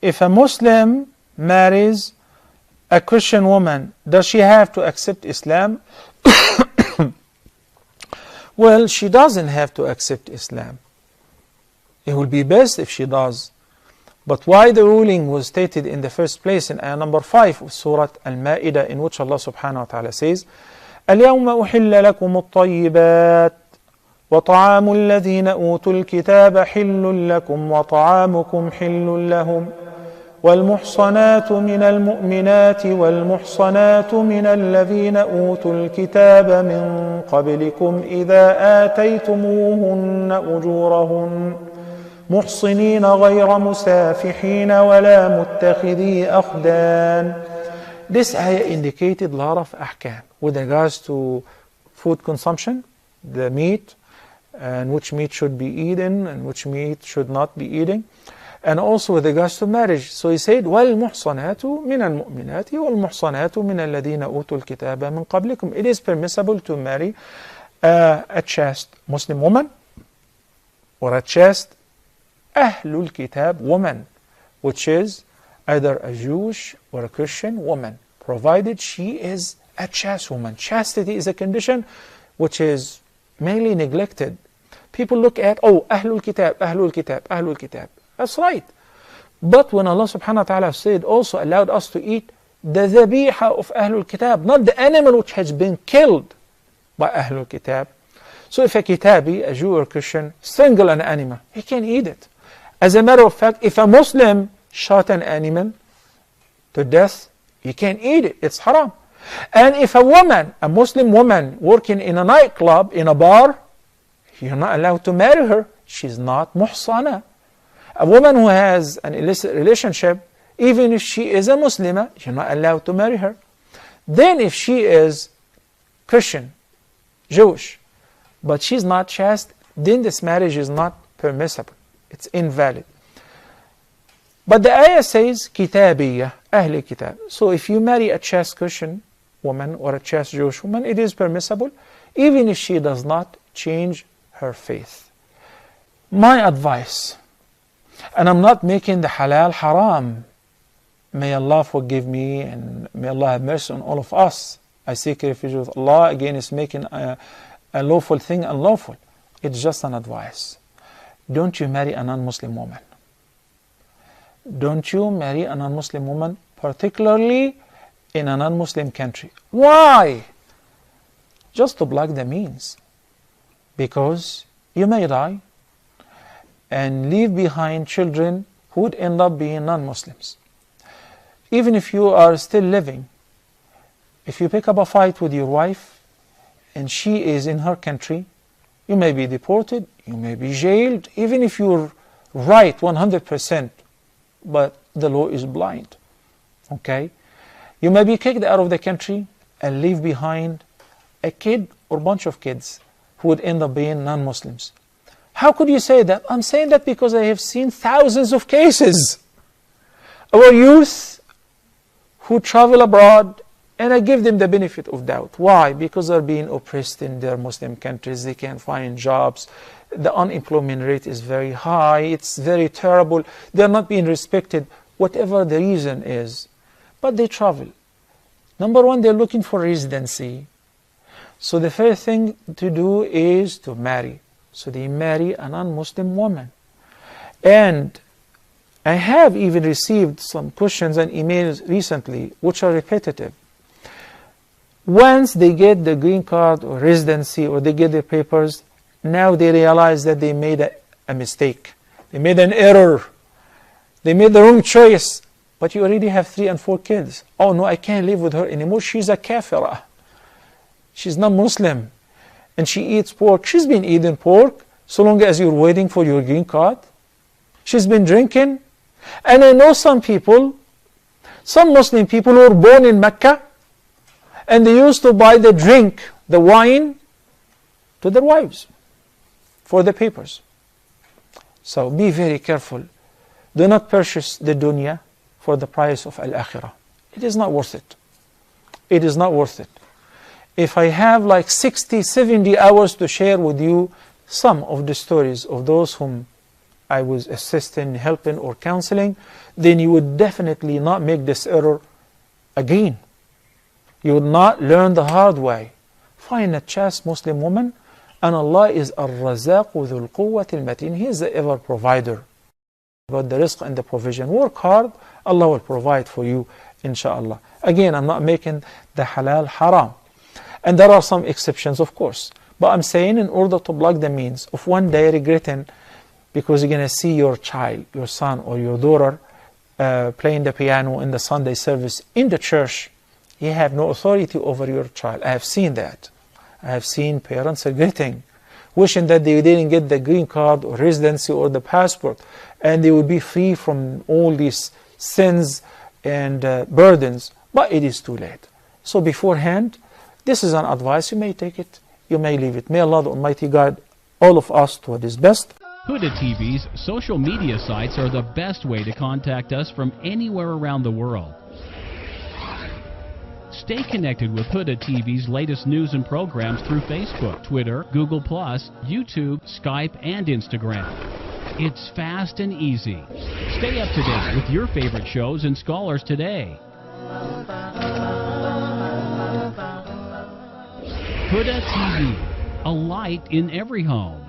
if a Muslim marries a Christian woman, does she have to accept Islam? Well, she doesn't have to accept Islam. It would be best if she does. But why the ruling was stated in the first place in ayah number 5 of Surah Al-Ma'idah, in which Allah subhanahu wa ta'ala says, اليوم أحل لكم الطيبات وطعام الذين أوتوا الكتاب حل لكم وطعامكم حل لهم والمحصنات من المؤمنات والمحصنات من الذين أوتوا الكتاب من قبلكم إذا آتيتموهن أجورهن محصنين غير مسافحين ولا متخذي أخدان. This ayah indicated a lot of ahkam with regards to food consumption, the meat, and which meat should be eaten and which meat should not be eaten, and also with regards to marriage. So he said, وَالْمُحْصَنَاتُ مِنَ الْمُؤْمِنَاتِ وَالْمُحْصَنَاتُ مِنَ الَّذِينَ أُوتُوا الْكِتَابَ مِنْ قَبْلِكُمْ. It is permissible to marry a chaste Muslim woman or a chaste Ahlul Kitab woman, which is either a Jewish or a Christian woman, provided she is a chaste woman. Chastity is a condition which is mainly neglected. People look at, oh, Ahlul Kitab, Ahlul Kitab, Ahlul Kitab. That's right. But when Allah subhanahu wa ta'ala said, also allowed us to eat the dhabiha of Ahlul Kitab, not the animal which has been killed by Ahlul Kitab. So if a Kitabi, a Jew or Christian, strangle an animal, he can eat it. As a matter of fact, if a Muslim shot an animal to death, you can't eat it. It's haram. And if a woman, a Muslim woman working in a nightclub, in a bar, you're not allowed to marry her. She's not muhsana. A woman who has an illicit relationship, even if she is a Muslimah, you're not allowed to marry her. Then if she is Christian, Jewish, but she's not chaste, then this marriage is not permissible. It's invalid. But the ayah says, Kitabiyya, Ahli Kitab. So if you marry a chaste Christian woman or a chaste Jewish woman, it is permissible, even if she does not change her faith. My advice, and I'm not making the halal haram. May Allah forgive me and may Allah have mercy on all of us. I seek refuge with Allah against making a lawful thing unlawful. It's just an advice. Don't you marry a non-Muslim woman. Don't you marry a non-Muslim woman, particularly in a non-Muslim country. Why? Just to block the means. Because you may die and leave behind children who would end up being non-Muslims. Even if you are still living, if you pick up a fight with your wife and she is in her country, you may be deported, you may be jailed, even if you're right 100%, but the law is blind. Okay? You may be kicked out of the country and leave behind a kid or bunch of kids who would end up being non-Muslims. How could you say that? I'm saying that because I have seen thousands of cases. Our youth who travel abroad, and I give them the benefit of doubt. Why? Because they're being oppressed in their Muslim countries. They can't find jobs. The unemployment rate is very high. It's very terrible. They're not being respected, whatever the reason is. But they travel. Number one, they're looking for residency. So the first thing to do is to marry. So they marry a non-Muslim woman. And I have even received some questions and emails recently which are repetitive. Once they get the green card or residency or they get their papers, now they realize that they made a mistake. They made an error. They made the wrong choice. But you already have 3 and 4 kids. Oh no, I can't live with her anymore. She's a kafirah. She's not Muslim. And she eats pork. She's been eating pork so long as you're waiting for your green card. She's been drinking. And I know some people, some Muslim people who were born in Mecca, and they used to buy the drink, the wine, to their wives for the papers. So be very careful. Do not purchase the dunya for the price of al-akhirah. It is not worth it. It is not worth it. If I have like 60, 70 hours to share with you some of the stories of those whom I was assisting, helping, or counseling, then you would definitely not make this error again. You would not learn the hard way. Find a chaste Muslim woman, and Allah is Ar-Razaq Dhul Quwwat Al-Mateen. He is the ever provider. About the rizq and the provision. Work hard, Allah will provide for you, inshallah. Again, I'm not making the halal haram. And there are some exceptions, of course. But I'm saying in order to block the means of one day regretting because you're going to see your child, your son or your daughter playing the piano in the Sunday service in the church, you have no authority over your child. I have seen that. I have seen parents regretting, wishing that they didn't get the green card or residency or the passport, and they would be free from all these sins and burdens, but it is too late. So beforehand, this is an advice. You may take it, you may leave it. May Allah the Almighty guide all of us to what is best. Huda TV's social media sites are the best way to contact us from anywhere around the world. Stay connected with Huda TV's latest news and programs through Facebook, Twitter, Google+, YouTube, Skype, and Instagram. It's fast and easy. Stay up to date with your favorite shows and scholars today. Huda TV, a light in every home.